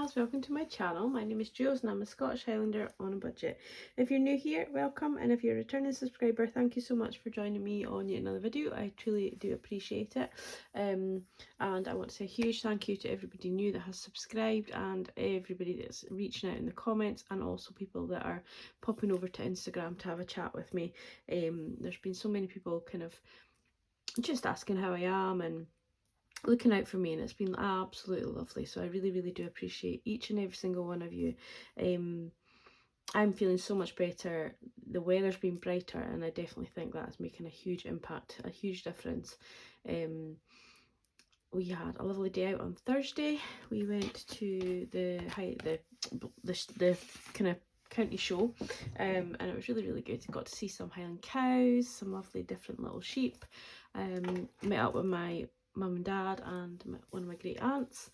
pals, welcome to my channel. My name is Julz and I'm a Scottish Highlander on a budget. If you're new here, welcome, and if you're a returning subscriber, thank you so much for joining me on yet another video. I truly do appreciate it. And I want to say a huge thank you to everybody new that has subscribed and everybody that's reaching out in the comments, and also people that are popping over to Instagram to have a chat with me. There's been so many people kind of just asking how I am and looking out for me, and it's been absolutely lovely. So I really do appreciate each and every single one of you. I'm feeling so much better. The weather's been brighter, and I definitely think that's making a huge impact, a huge difference. We had a lovely day out on Thursday. We went to the kind of county show, and it was really good. Got to see some Highland cows, some lovely different little sheep. Met up with my mum and dad and one of my great aunts.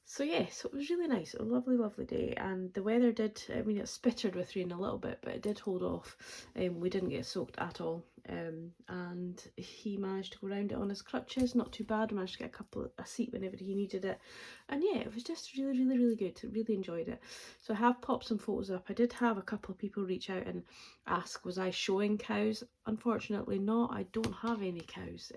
So yeah, so it was really nice. A lovely day, and the weather did, I mean, it spittered with rain a little bit, but it did hold off. We didn't get soaked at all, and he managed to go around it on his crutches, not too bad. Managed to get a seat whenever he needed it, and yeah, it was just really good. Really enjoyed it. So I have popped some photos up. I did have a couple of people reach out and ask, was I showing cows? Unfortunately not. I don't have any cows.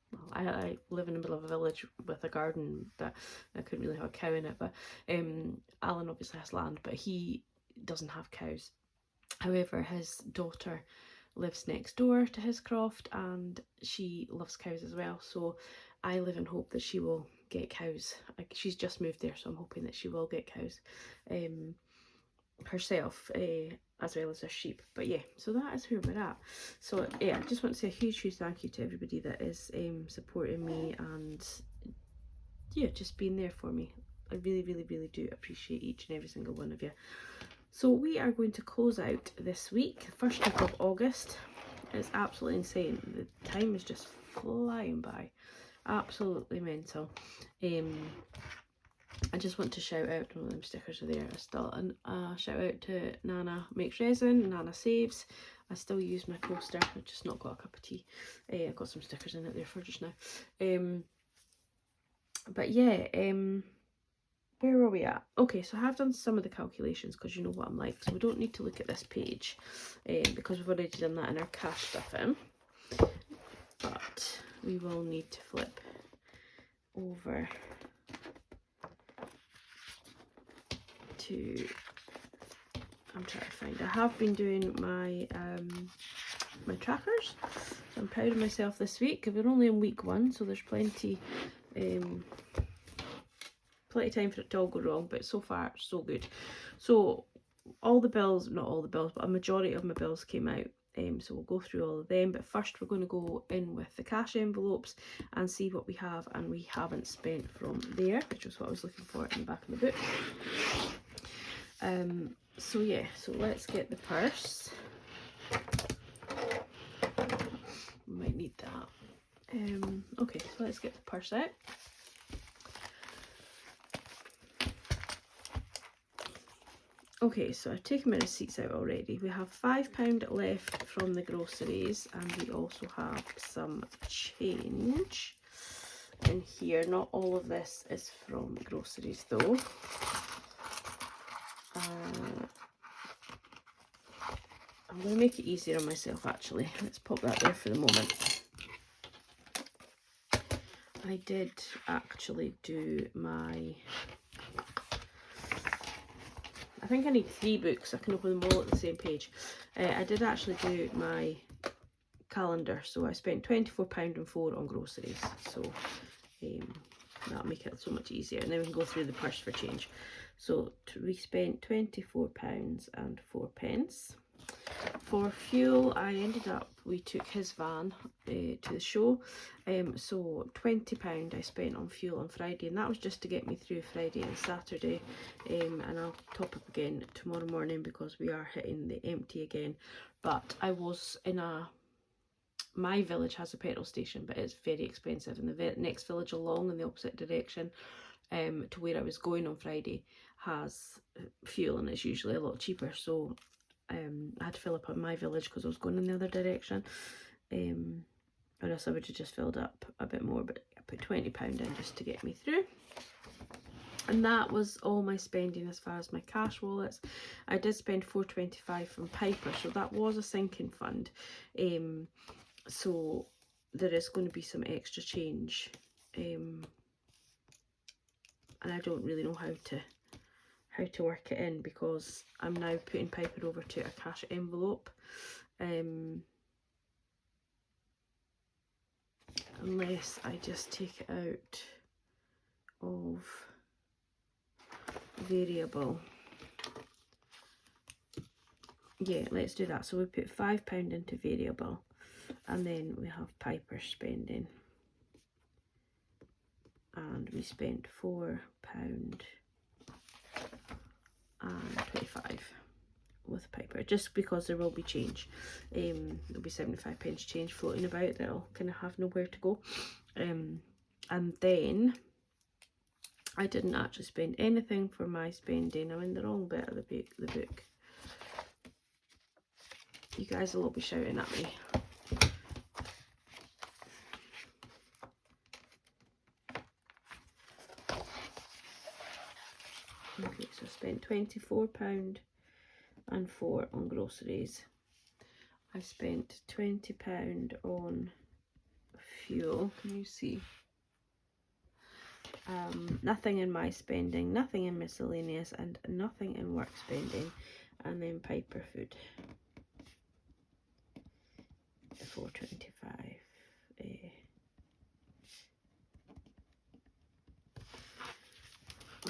Well, I live in the middle of a village with a garden, but I couldn't really have a cow in it. But Alan obviously has land, but he doesn't have cows. However, his daughter lives next door to his croft, and she loves cows as well. So I live in hope that she will get cows. She's just moved there, so I'm hoping that she will get cows herself, as well as her sheep. But yeah, so that is where we're at. So yeah, I just want to say a huge thank you to everybody that is supporting me and yeah, just being there for me. I really do appreciate each and every single one of you. So we are going to close out this week, first week of August. It's absolutely insane. The time is just flying by. Absolutely mental. I just want to shout out, one of them stickers are there still, and shout out to Nana Makes Resin, Nana Saves. I still use my coaster, I've just not got a cup of tea. I've got some stickers in it there for just now. But yeah, where were we at? Okay, so I have done some of the calculations because you know what I'm like, so we don't need to look at this page because we've already done that in our cash stuff in. But we will need to flip over to, I'm trying to find, I have been doing my my trackers, so I'm proud of myself this week. We're only in week 1, so there's plenty time for it to all go wrong, but so far so good. So all the bills, not all the bills, but a majority of my bills came out. So we'll go through all of them, but first we're going to go in with the cash envelopes and see what we have and we haven't spent from there, which was what I was looking for in the back of the book. So yeah, so let's get the purse. We might need that. Okay, so let's get the purse out. Okay, so I've taken my receipts out already. We have £5 left from the groceries, and we also have some change in here. Not all of this is from groceries though. I'm going to make it easier on myself actually. Let's pop that there for the moment. I did actually do my, I think I need 3 books. I can open them all at the same page. I did actually do my calendar, so I spent £24.04 on groceries. So that'll make it so much easier, and then we can go through the purse for change. So we spent £24.04. For fuel, I ended up, we took his van to the show, so £20 I spent on fuel on Friday, and that was just to get me through Friday and Saturday, and I'll top up again tomorrow morning because we are hitting the empty again. But I was in my village has a petrol station, but it's very expensive, and the next village along in the opposite direction to where I was going on Friday has fuel, and it's usually a lot cheaper. So I had to fill up at my village because I was going in the other direction, or else I would have just filled up a bit more, but I put £20 in just to get me through. And that was all my spending as far as my cash wallets. I did spend £4.25 from Piper, so that was a sinking fund. So there is going to be some extra change, and I don't really know how to work it in, because I'm now putting Piper over to a cash envelope, unless I just take it out of variable. Yeah, let's do that. So we put £5 into variable, and then we have Piper spending, and we spent £4.25 with Piper, just because there will be change. There'll be 75p change floating about that'll kind of have nowhere to go. And then I didn't actually spend anything for my spending. I'm in the wrong bit of the book. You guys will all be shouting at me. Okay, so I spent £24.04 on groceries. I spent £20 on fuel. Can you see? Nothing in my spending, nothing in miscellaneous, and nothing in work spending. And then Piper food, £4.25.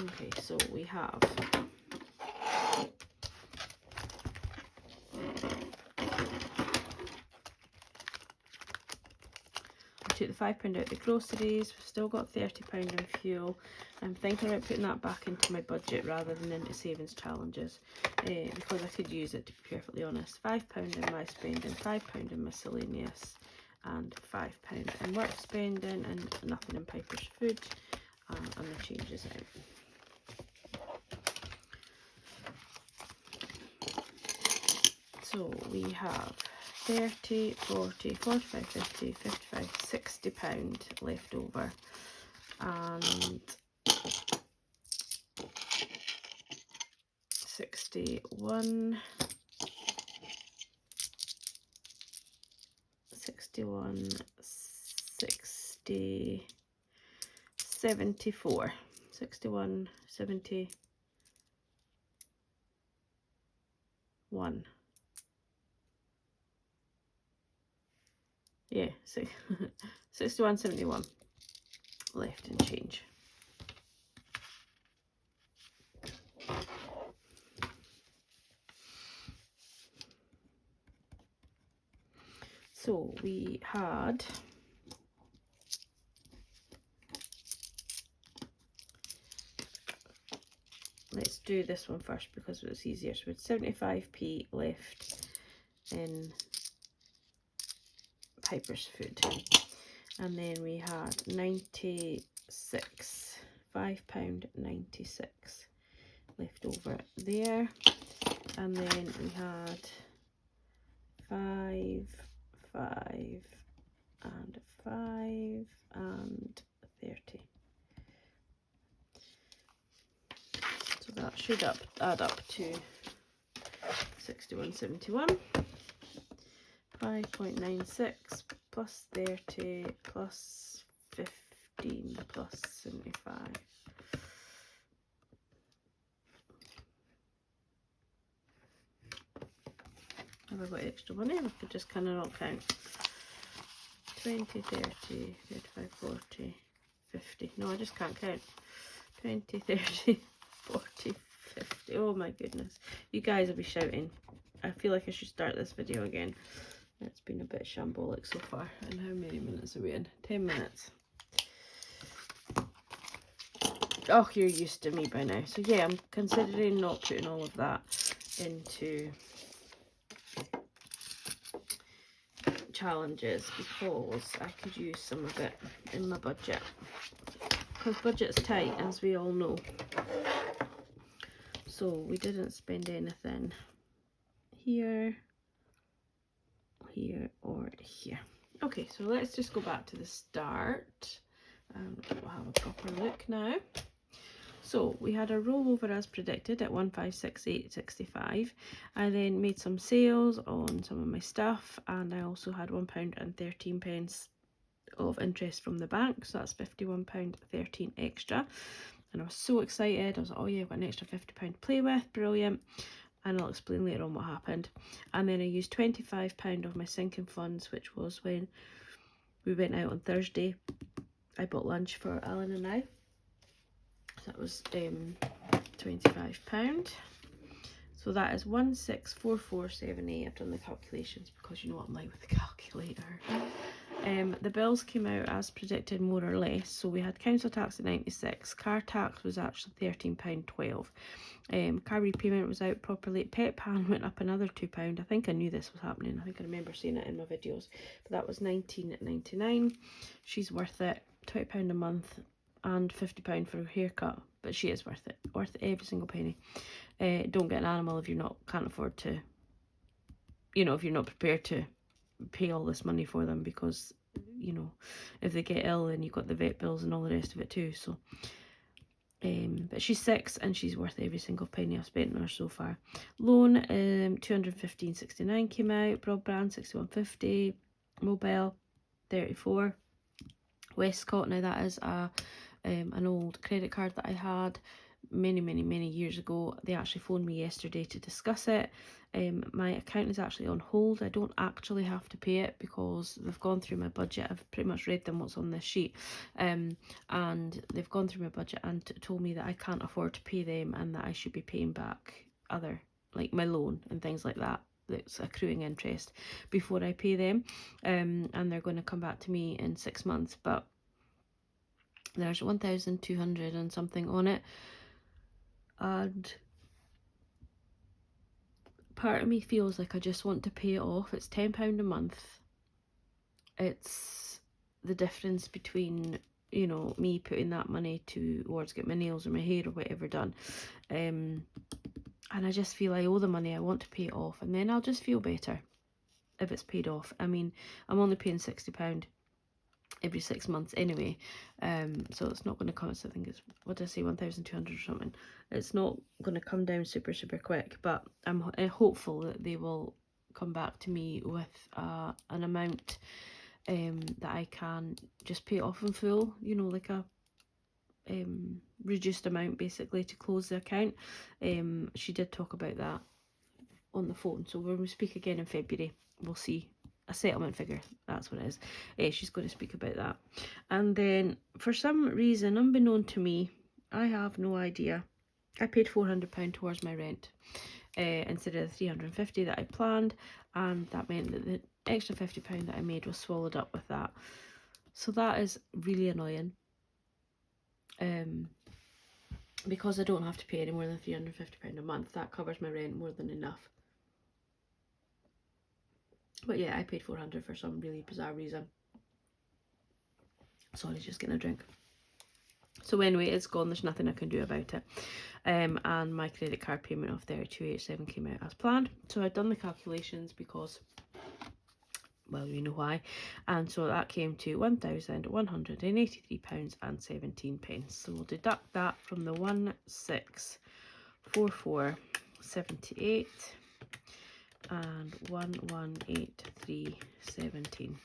Okay, so we have I took the £5 out of the groceries. We've still got £30 in fuel. I'm thinking about putting that back into my budget rather than into savings challenges, because I could use it, to be perfectly honest. £5 in my spending, £5 in miscellaneous, and £5 in work spending, and nothing in Piper's food, and the changes out. So we have 30, 40, 45, 50, 55, £60 left over, and 61, 60, 74, 61, 71. Yeah, 61.71 left in change. So we had let's do this one first because it's easier. So we had 75p left in Piper's food, and then we had 96, £5.96 left over there, and then we had 5, 5, and 5, and 30. So that should add up to 61.71. 5.96 plus 30 plus 15 plus 75. Have I got extra money? I could just kind of not count. 20, 30, 35, 40, 50. No, I just can't count. 20, 30, 40, 50. Oh my goodness. You guys will be shouting. I feel like I should start this video again. It's been a bit shambolic so far. And how many minutes are we in? 10 minutes. Oh, you're used to me by now. So yeah, I'm considering not putting all of that into challenges because I could use some of it in my budget. Because budget's tight, as we all know. So we didn't spend anything here, here, or here. Okay, so let's just go back to the start. We'll have a proper look now. So we had a rollover as predicted at 1568.65. I then made some sales on some of my stuff, and I also had £1.13 of interest from the bank, so that's £51.13 extra. And I was so excited. I was like, oh yeah, I've got an extra £50 to play with, brilliant. And I'll explain later on what happened. And then I used £25 of my sinking funds, which was when we went out on Thursday. I bought lunch for Alan and I. So that was £25. So that is 164478. I've done the calculations because you know what I'm like with the calculator. The bills came out as predicted, more or less. So we had council tax at 96. Car tax was actually £13.12. Car repayment was out properly. Pet pan went up another £2. I think I knew this was happening. I think I remember seeing it in my videos. But that was £19.99. She's worth it. £20 a month and £50 for a haircut. But she is worth it. Worth every single penny. Don't get an animal if you can't afford to, you know, if you're not prepared to pay all this money for them, because, you know, if they get ill and you've got the vet bills and all the rest of it too. So but she's 6 and she's worth every single penny I've spent on her so far. Loan, 215.69 came out. Broadband, 61.50. Mobile, 34. Westcott, now that is an old credit card that I had many years ago. They actually phoned me yesterday to discuss it. My account is actually on hold. I don't actually have to pay it because they've gone through my budget. I've pretty much read them what's on this sheet, and they've gone through my budget and told me that I can't afford to pay them and that I should be paying back other, like my loan and things like that, that's accruing interest, before I pay them. And they're going to come back to me in 6 months, but there's 1,200 and something on it, and part of me feels like I just want to pay it off. It's £10 a month. It's the difference between, you know, me putting that money towards get my nails or my hair or whatever done, and I just feel I owe the money. I want to pay it off, and then I'll just feel better if it's paid off. I mean, I'm only paying £60 every 6 months anyway, so it's not going to come. So I think it's, what did I say, 1,200 or something. It's not going to come down super quick, but I'm hopeful that they will come back to me with an amount that I can just pay it off in full, you know, like a reduced amount basically to close the account. She did talk about that on the phone, so when we speak again in February, we'll see a settlement figure. That's what it is. She's going to speak about that. And then for some reason, unbeknown to me, I have no idea, I paid £400 towards my rent instead of the £350 that I planned, and that meant that the extra £50 that I made was swallowed up with that. So that is really annoying, because I don't have to pay any more than £350 a month. That covers my rent more than enough. But yeah, I paid £400 for some really bizarre reason. Sorry, just getting a drink. So anyway, it's gone. There's nothing I can do about it. And my credit card payment of £32.87 came out as planned. So I'd done the calculations because, well, you know why. And so that came to £1,183.17. So we'll deduct that from the 1644.78 and 1183.17.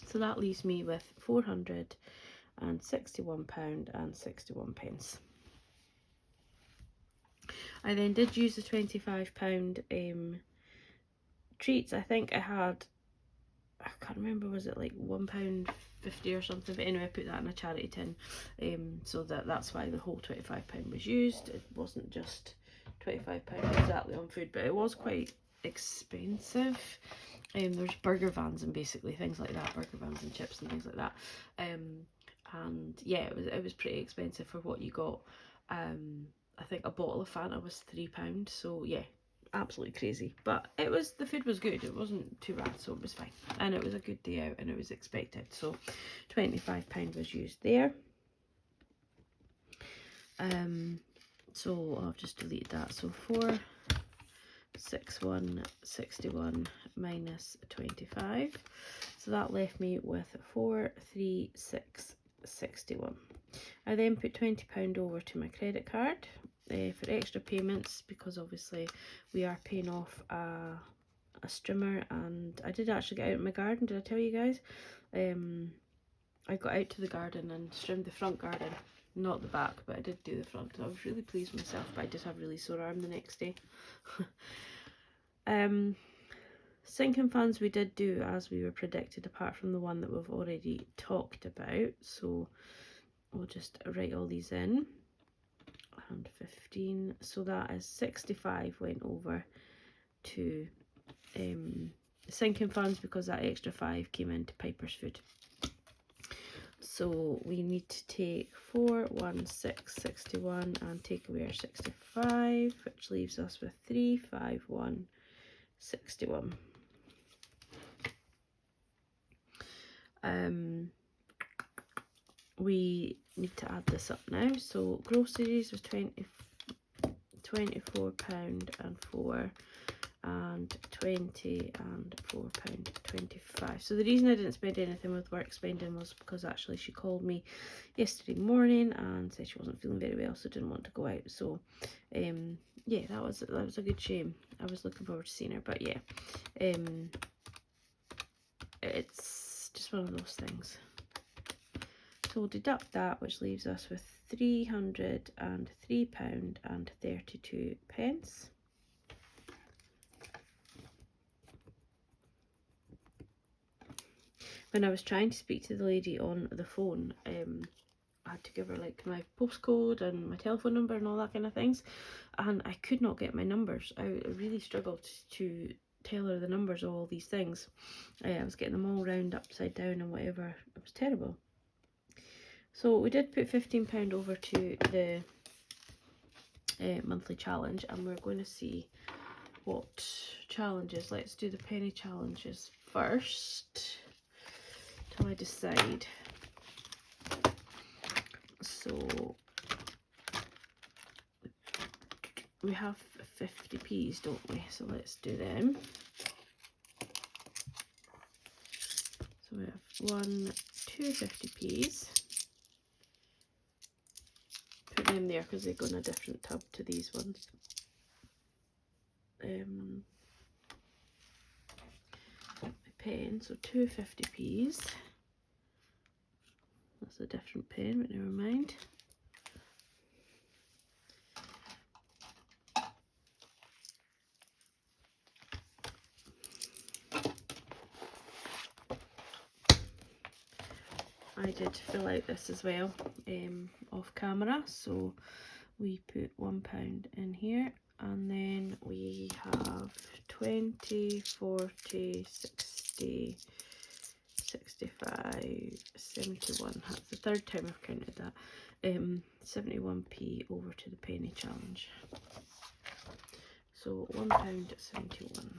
So that leaves me with £461.61. I then did use the £25 treats. I think I had, I can't remember, was it like £1.50 or something, but anyway, I put that in a charity tin, so that's why the whole £25 was used. It wasn't just £25 exactly on food, but it was quite expensive. There's burger vans and basically things like that, burger vans and chips and things like that, and yeah, it was pretty expensive for what you got. I think a bottle of Fanta was £3, so yeah, absolutely crazy. But the food was good, it wasn't too bad, so it was fine, and it was a good day out and it was expected. So £25 was used there. So I'll just delete that. So 461.61 minus 25, so that left me with 436.61. I then put £20 over to my credit card for extra payments, because obviously we are paying off a strimmer, and I did actually get out in my garden. Did I tell you guys? I got out to the garden and trimmed the front garden, not the back, but I did do the front. I was really pleased with myself, but I did have a really sore arm the next day. Sinking funds we did do as we were predicted, apart from the one that we've already talked about. So we'll just write all these in. And 15, so that is 65 went over to sinking funds, because that extra 5 came into Piper's food. So we need to take 41661 and take away our 65, which leaves us with 35161. We need to add this up now. So groceries was £24.04 and £20 and £4.25. So the reason I didn't spend anything with work spending was because actually she called me yesterday morning and said she wasn't feeling very well, so didn't want to go out. So yeah, that was a good shame. I was looking forward to seeing her, but yeah, it's just one of those things. So we'll deduct that, which leaves us with £303.32. When I was trying to speak to the lady on the phone, I had to give her like my postcode and my telephone number and all that kind of things, and I could not get my numbers. I really struggled to tell her the numbers of all these things. I was getting them all round upside down and whatever. It was terrible. So we did put £15 over to the monthly challenge, and we're going to see what challenges. Let's do the penny challenges first till I decide. So we have 50p's, don't we? So let's do them. So we have 2 50p's. Put them there because they go in a different tub to these ones. My pen, so 2 50p's. That's a different pen, but never mind. I did fill out this as well off camera, so we put £1 in here, and then we have 20, 40, 60, 65, 71. That's the third time I've counted that. 71p over to the penny challenge. So £1.71.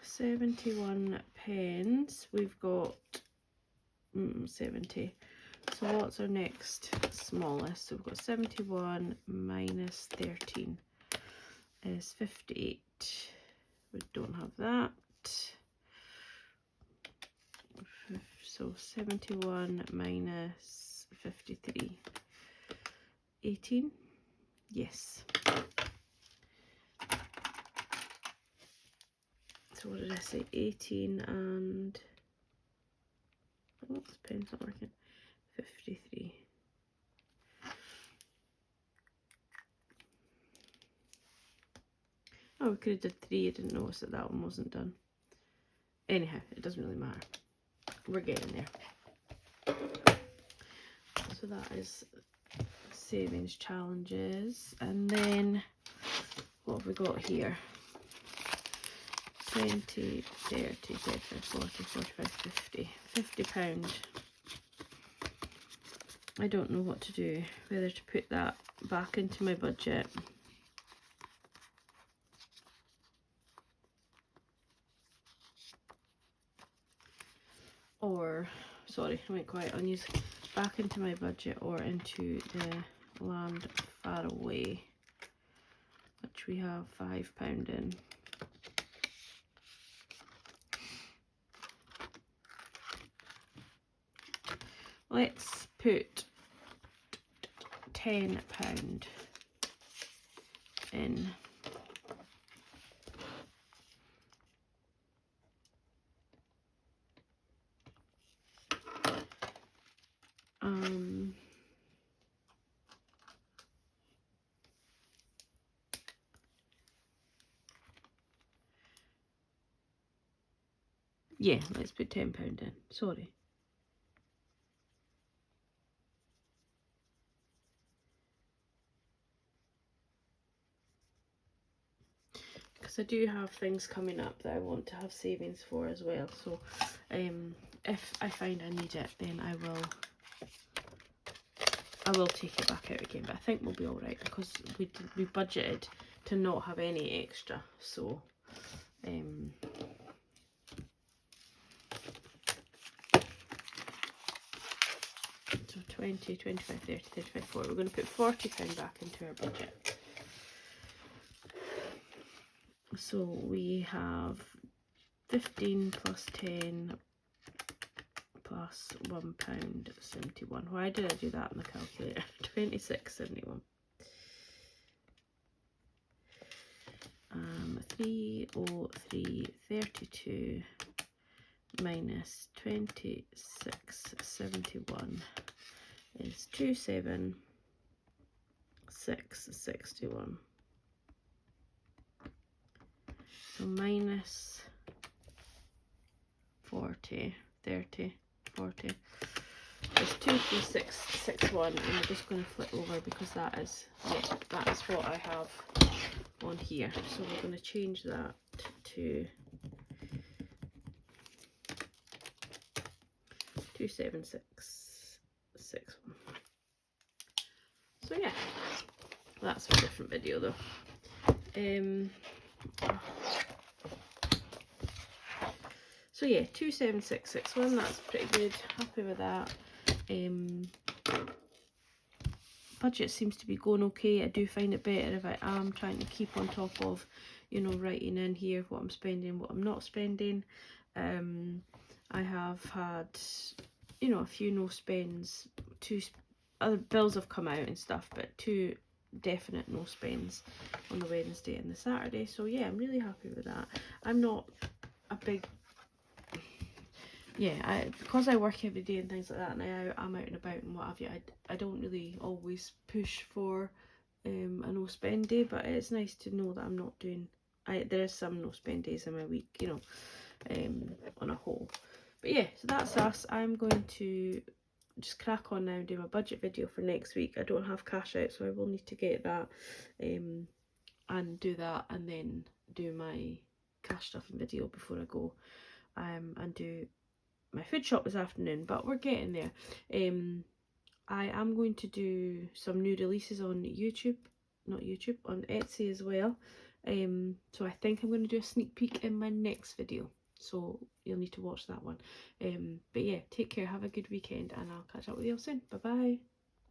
So 71 pence. We've got 70. So what's our next smallest? So we've got 71 minus 13 is 58. We don't have that. So 71 minus 53. 18. Yes. So what did I say? 18 and... oh, this pen's not working. 53. Oh, we could have did 3. I didn't notice that that one wasn't done. Anyhow, it doesn't really matter. We're getting there. So that is savings challenges. And then what have we got here? 20, 30, 35, 40, 45, 50. £50. I don't know what to do, whether to put that back into my budget or, sorry, I went quiet on you. back into my budget or into the land far away, which we have £5 in. Let's put £10 in. Yeah, let's put £10 in. Sorry. Because I do have things coming up that I want to have savings for as well. So if I find I need it, then I will take it back out again. But I think we'll be all right because we budgeted to not have any extra. So so 20, 25, 30, 35, 40. We're going to put £40 back into our budget. So we have 15 plus 10 plus £1.71. Why did I do that on the calculator? 26.71. 303.32 minus 26.71 is 276.61. So minus 40, 30, 40 is 236.61, and we're just going to flip over because that is what I have on here. So we're going to change that to 276.61. So yeah, that's a different video though. So yeah, 276.61, that's pretty good. Happy with that. Budget seems to be going okay. I do find it better if I am trying to keep on top of, you know, writing in here what I'm spending, what I'm not spending. I have had, you know, a few no spends. Two other bills have come out and stuff, but 2 definite no spends on the Wednesday and the Saturday. So yeah, I'm really happy with that. I'm not a big, yeah, because I work every day and things like that, and I'm out and about and what have you, I don't really always push for a no spend day, but it's nice to know that I'm not doing, there is some no spend days in my week, you know, on a whole. But yeah, so that's us. I'm going to just crack on now and do my budget video for next week. I don't have cash out, so I will need to get that and do that, and then do my cash stuffing video before I go and do my food shop this afternoon. But we're getting there. I am going to do some new releases on on Etsy as well. So I think I'm going to do a sneak peek in my next video, so you'll need to watch that one. But yeah, take care, have a good weekend, and I'll catch up with you all soon. Bye bye.